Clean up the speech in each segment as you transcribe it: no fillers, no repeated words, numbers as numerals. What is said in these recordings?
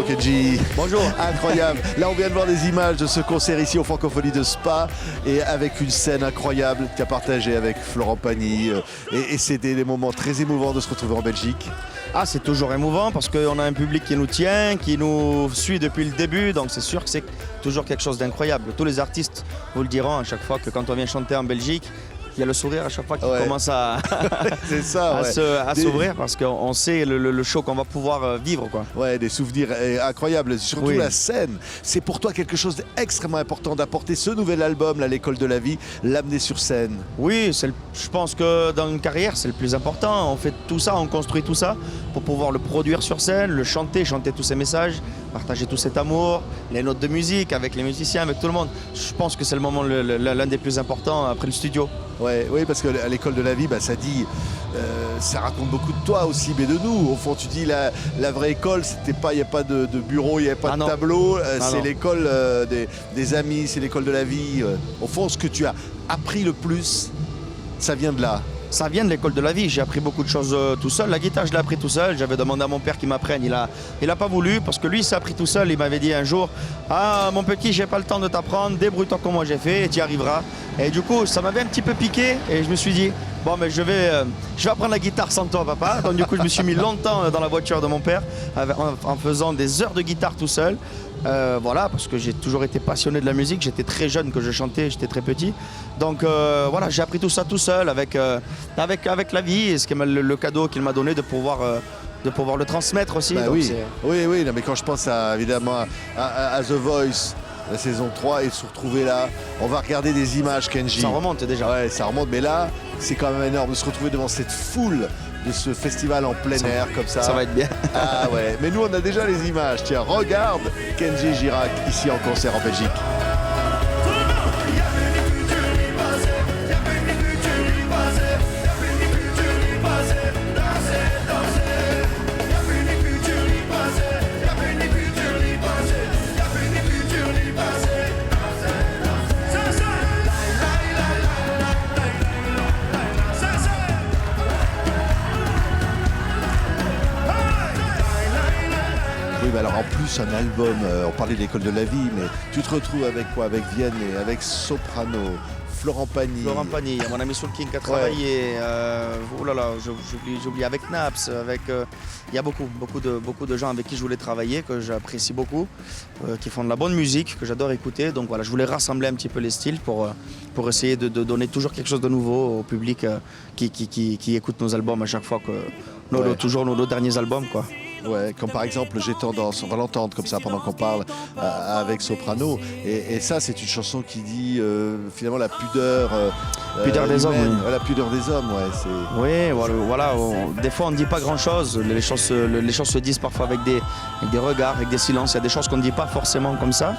Bonjour Kenji. Bonjour. Incroyable. Là, on vient de voir des images de ce concert ici au Francophonie de Spa et avec une scène incroyable que tu as partagée avec Florent Pagny. Et c'était des moments très émouvants de se retrouver en Belgique. Ah, c'est toujours émouvant parce qu'on a un public qui nous tient, qui nous suit depuis le début. Donc c'est sûr que c'est toujours quelque chose d'incroyable. Tous les artistes vous le diront à chaque fois que quand on vient chanter en Belgique, il y a le sourire à chaque fois qui commence à, c'est ça, à s'ouvrir parce qu'on sait le show qu'on va pouvoir vivre, quoi. Ouais, des souvenirs incroyables, surtout la scène. C'est pour toi quelque chose d'extrêmement important d'apporter ce nouvel album, là, L'école de la vie, l'amener sur scène. Oui, je pense que dans une carrière, c'est le plus important. On fait tout ça, on construit tout ça pour pouvoir le produire sur scène, le chanter tous ces messages, partager tout cet amour, les notes de musique avec les musiciens, avec tout le monde. Je pense que c'est le moment l'un des plus importants après le studio. Ouais, oui, parce qu'à l'école de la vie, ça dit, ça raconte beaucoup de toi aussi, mais de nous. Au fond, tu dis la vraie école, c'était pas, il n'y a pas de bureau, il n'y a pas de tableau. C'est l'école des amis, c'est l'école de la vie. Au fond, ce que tu as appris le plus, ça vient de là. Ça vient de l'école de la vie. J'ai appris beaucoup de choses tout seul. La guitare, je l'ai appris tout seul. J'avais demandé à mon père qu'il m'apprenne. Il a pas voulu parce que lui, il s'est appris tout seul. Il m'avait dit un jour, ah mon petit, j'ai pas le temps de t'apprendre. Débrouille-toi comme moi j'ai fait et tu y arriveras. Et du coup, ça m'avait un petit peu piqué et je me suis dit, bon, mais je vais apprendre la guitare sans toi, papa. Donc du coup, je me suis mis longtemps dans la voiture de mon père en faisant des heures de guitare tout seul. Voilà, parce que j'ai toujours été passionné de la musique. J'étais très jeune que je chantais, j'étais très petit. Donc voilà, j'ai appris tout ça tout seul avec la vie et le cadeau qu'il m'a donné de pouvoir le transmettre aussi. Bah donc oui, non, mais quand je pense évidemment à The Voice, la saison 3 et se retrouver là, on va regarder des images, Kenji. Ça remonte déjà. Ouais, ça remonte, mais là, c'est quand même énorme de se retrouver devant cette foule de ce festival en plein air comme ça. Ça va être bien. Ah ouais, mais nous on a déjà les images. Tiens, regarde Kenji Girac ici en concert en Belgique. Alors en plus un album, on parlait de l'école de la vie, mais tu te retrouves avec quoi? Avec Vianney, avec Soprano, Florent Pagny. Florent Pagny, mon ami Soul King qui a travaillé, oh là là, j'oublie avec Naps, il y a beaucoup de gens avec qui je voulais travailler, que j'apprécie beaucoup, qui font de la bonne musique, que j'adore écouter. Donc voilà, je voulais rassembler un petit peu les styles pour essayer de donner toujours quelque chose de nouveau au public qui écoute nos albums à chaque fois, toujours nos derniers albums, quoi. Ouais, comme par exemple J'ai tendance, on va l'entendre comme ça pendant qu'on parle avec Soprano. Et ça, c'est une chanson qui dit finalement la pudeur. Pudeur des hommes. Oui. La pudeur des hommes, ouais. Oui, voilà. Des fois, on ne dit pas grand-chose. Les choses se disent parfois avec des regards, avec des silences. Il y a des choses qu'on ne dit pas forcément comme ça,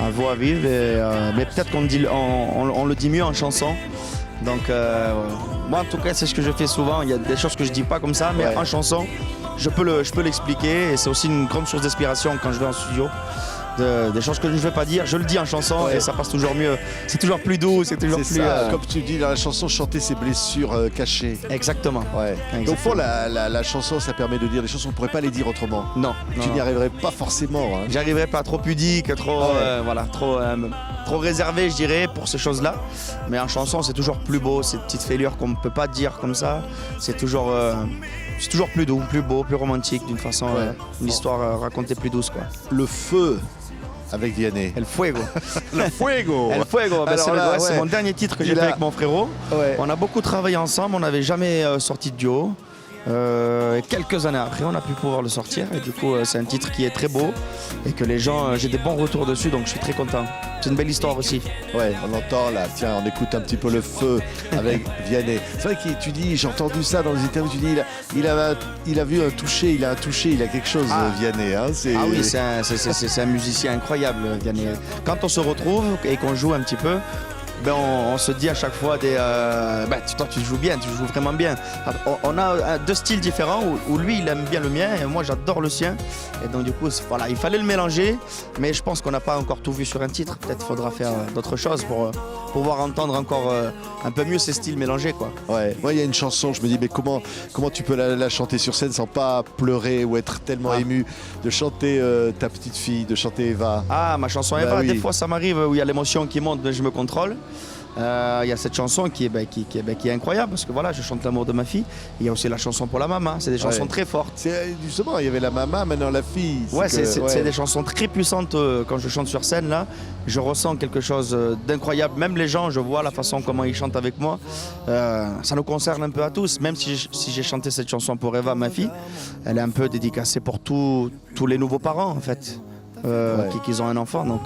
à voix vive. Mais peut-être on le dit mieux en chanson. Donc, moi, en tout cas, c'est ce que je fais souvent. Il y a des choses que je ne dis pas comme ça, mais en chanson, je peux l'expliquer et c'est aussi une grande source d'inspiration quand je vais en studio. Des choses que je ne vais pas dire, je le dis en chanson et ça passe toujours mieux. C'est toujours plus doux, c'est toujours plus... Comme tu dis dans la chanson, chanter ses blessures cachées. Exactement. Ouais. Donc pour la chanson, ça permet de dire des choses qu'on ne pourrait pas les dire autrement. Non. Tu n'y arriverais pas forcément. Hein. J'y arriverais pas, trop pudique, trop réservé, je dirais, pour ces choses-là. Mais en chanson, c'est toujours plus beau, ces petites fêlures qu'on ne peut pas dire comme ça. C'est toujours plus doux, plus beau, plus romantique, d'une façon, une histoire racontée plus douce, quoi. Le feu avec Vianney. El Fuego. Le Fuego. El Fuego, c'est mon dernier titre que j'ai fait avec mon frérot. Ouais. On a beaucoup travaillé ensemble, on n'avait jamais sorti de duo. Quelques années après, on a pu pouvoir le sortir et du coup, c'est un titre qui est très beau et que les gens, j'ai des bons retours dessus, donc je suis très content. C'est une belle histoire aussi. Ouais, on entend là, tiens, on écoute un petit peu Le Feu avec Vianney. C'est vrai que tu dis, j'ai entendu ça dans les interviews, tu dis, il a vu un toucher, il a quelque chose, Vianney. Hein, oui, c'est un musicien incroyable, Vianney. Quand on se retrouve et qu'on joue un petit peu, ben on se dit à chaque fois toi tu joues bien, tu joues vraiment bien. On a deux styles différents où lui il aime bien le mien et moi j'adore le sien. Et donc du coup voilà, il fallait le mélanger, mais je pense qu'on n'a pas encore tout vu sur un titre. Peut-être faudra faire d'autres choses pour pouvoir entendre encore un peu mieux ces styles mélangés, quoi. Ouais, moi il y a une chanson, je me dis mais comment tu peux la chanter sur scène sans pas pleurer ou être tellement ému, de chanter ta petite fille, de chanter Eva. Ah, ma chanson Eva, des fois ça m'arrive où il y a l'émotion qui monte, mais je me contrôle. Il y a cette chanson qui est incroyable parce que voilà, je chante l'amour de ma fille. Il y a aussi la chanson pour la maman, c'est des chansons très fortes. Justement, il y avait la maman, maintenant la fille. C'est des chansons très puissantes quand je chante sur scène là. Je ressens quelque chose d'incroyable. Même les gens, je vois la façon comment ils chantent avec moi. Ça nous concerne un peu à tous. Même si j'ai chanté cette chanson pour Eva, ma fille, elle est un peu dédicacée pour tous les nouveaux parents en fait. Qu'ils ont un enfant, donc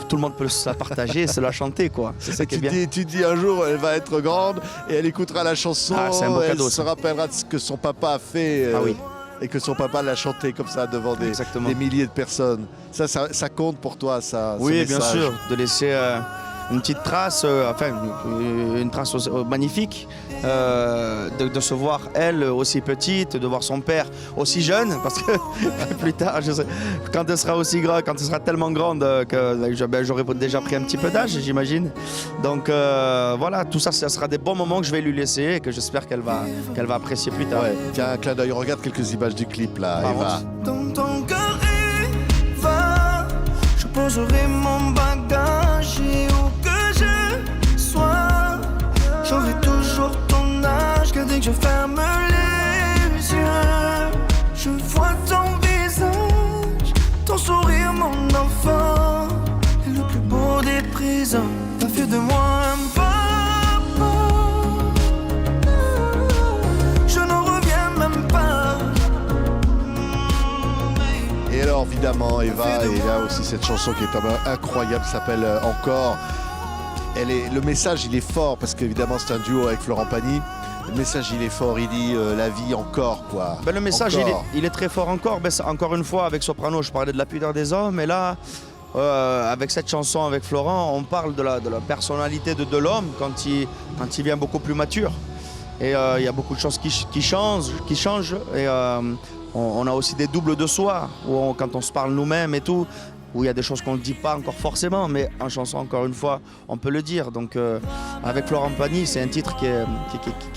tout le monde peut se la partager et se la chanter, quoi. C'est ça qui est bien. Tu dis un jour elle va être grande et elle écoutera la chanson, c'est un beau cadeau, elle se rappellera de ce que son papa a fait et que son papa l'a chanté comme ça devant des milliers de personnes. Ça compte pour toi, ça. Oui, bien sûr, de laisser une petite trace, une trace magnifique, de se voir elle aussi petite, de voir son père aussi jeune, parce que plus tard, quand elle sera aussi grande, quand elle sera tellement grande que j'aurai déjà pris un petit peu d'âge, j'imagine. Donc voilà, tout ça, ça sera des bons moments que je vais lui laisser et que j'espère qu'elle va apprécier plus tard. Ouais. Tiens, un clin d'œil, regarde quelques images du clip là, Eva. Dans ton cœur, Eva, je poserai mon bagage et où que je sois, j'aurai toujours ton âge, que dès que je ferme les yeux, je vois ton visage, ton sourire, mon enfant, et le plus beau des présents, t'as fait de moi un papa, je n'en reviens même pas. Et alors évidemment Eva, et là aussi cette chanson qui est incroyable, s'appelle Encore. Le message il est fort parce qu'évidemment c'est un duo avec Florent Pagny. Le message il est fort, il dit la vie encore, quoi. Le message il est très fort encore. Encore une fois avec Soprano je parlais de la pudeur des hommes, et là avec cette chanson avec Florent on parle de la personnalité de l'homme quand il vient beaucoup plus mature. Et il y a beaucoup de choses qui changent et on a aussi des doubles de soi, quand on se parle nous-mêmes et tout, où il y a des choses qu'on ne dit pas encore forcément, mais en chanson, encore une fois, on peut le dire. Donc avec Florent Pagny, c'est un titre qui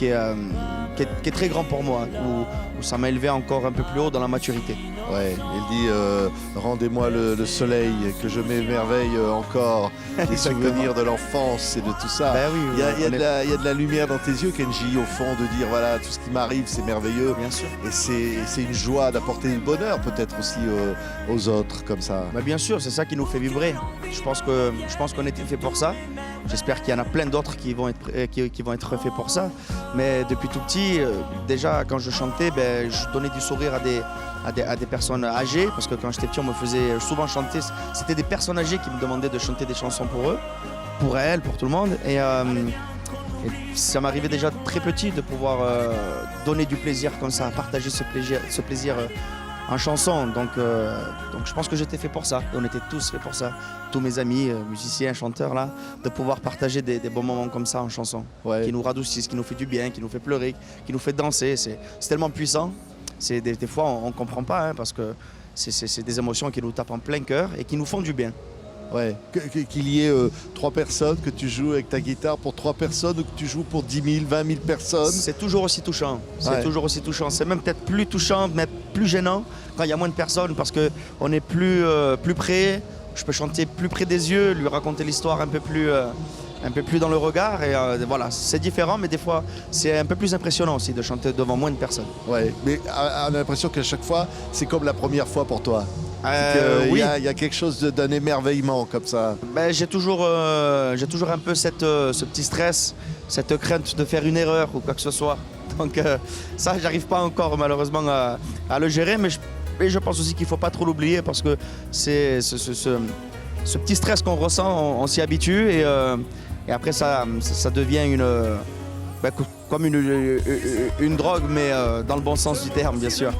est très grand pour moi, où ça m'a élevé encore un peu plus haut dans la maturité. Ouais, il dit rendez-moi le soleil, que je m'émerveille encore des souvenirs de l'enfance et de tout ça. Ben oui, il y a de la lumière dans tes yeux, Kenji, au fond, de dire voilà, tout ce qui m'arrive, c'est merveilleux. Bien sûr. Et c'est une joie d'apporter du bonheur peut-être aussi aux autres comme ça. Ben bien sûr, c'est ça qui nous fait vibrer. Je pense qu'on était fait pour ça. J'espère qu'il y en a plein d'autres qui vont être faits pour ça. Mais depuis tout petit, déjà quand je chantais, je donnais du sourire à des personnes âgées, parce que quand j'étais petit, on me faisait souvent chanter. C'était des personnes âgées qui me demandaient de chanter des chansons pour eux, pour elles, pour tout le monde. Et ça m'arrivait déjà très petit de pouvoir donner du plaisir comme ça, partager ce plaisir en chanson. Donc je pense que j'étais fait pour ça. Et on était tous faits pour ça. Tous mes amis, musiciens, chanteurs, là, de pouvoir partager des bons moments comme ça en chanson, qui nous radoucissent, qui nous fait du bien, qui nous fait pleurer, qui nous fait danser. C'est tellement puissant. Des fois, on ne comprend pas, parce que c'est des émotions qui nous tapent en plein cœur et qui nous font du bien. Ouais, qu'il y ait 3 personnes, que tu joues avec ta guitare pour 3 personnes ou que tu joues pour 10 000, 20 000 personnes. C'est toujours aussi touchant. C'est même peut-être plus touchant, mais plus gênant quand il y a moins de personnes, parce qu'on est plus près. Je peux chanter plus près des yeux, lui raconter l'histoire un peu plus dans le regard. Et voilà, c'est différent, mais des fois, c'est un peu plus impressionnant aussi de chanter devant moins de personnes. Ouais, mais on a l'impression qu'à chaque fois, c'est comme la première fois pour toi. Oui. Il y a quelque chose d'un émerveillement comme ça. J'ai toujours un peu ce petit stress, cette crainte de faire une erreur ou quoi que ce soit. Donc ça, j'arrive pas encore malheureusement à le gérer, mais je pense aussi qu'il faut pas trop l'oublier, parce que c'est ce petit stress qu'on ressent, on s'y habitue et après ça devient comme une drogue, mais dans le bon sens du terme, bien sûr,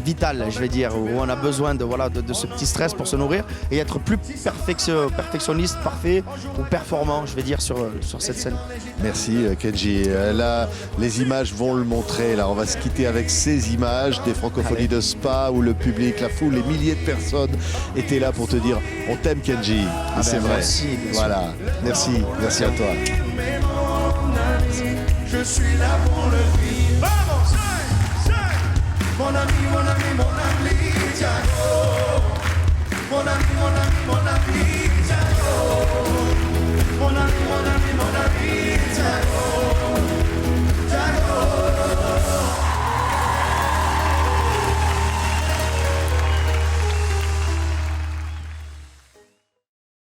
vitale, je vais dire, où on a besoin de ce petit stress pour se nourrir et être plus perfectionniste, parfait ou performant, je vais dire, sur cette scène. Merci Kenji. Là, les images vont le montrer. Là, on va se quitter avec ces images des Francophonies de Spa où le public, la foule, les milliers de personnes étaient là pour te dire on t'aime Kenji. C'est vrai. Merci. Voilà. Merci à toi. Je suis là pour le vivre. Vamos, mon ami, Thiago. Mon ami, Thiago. Mon ami,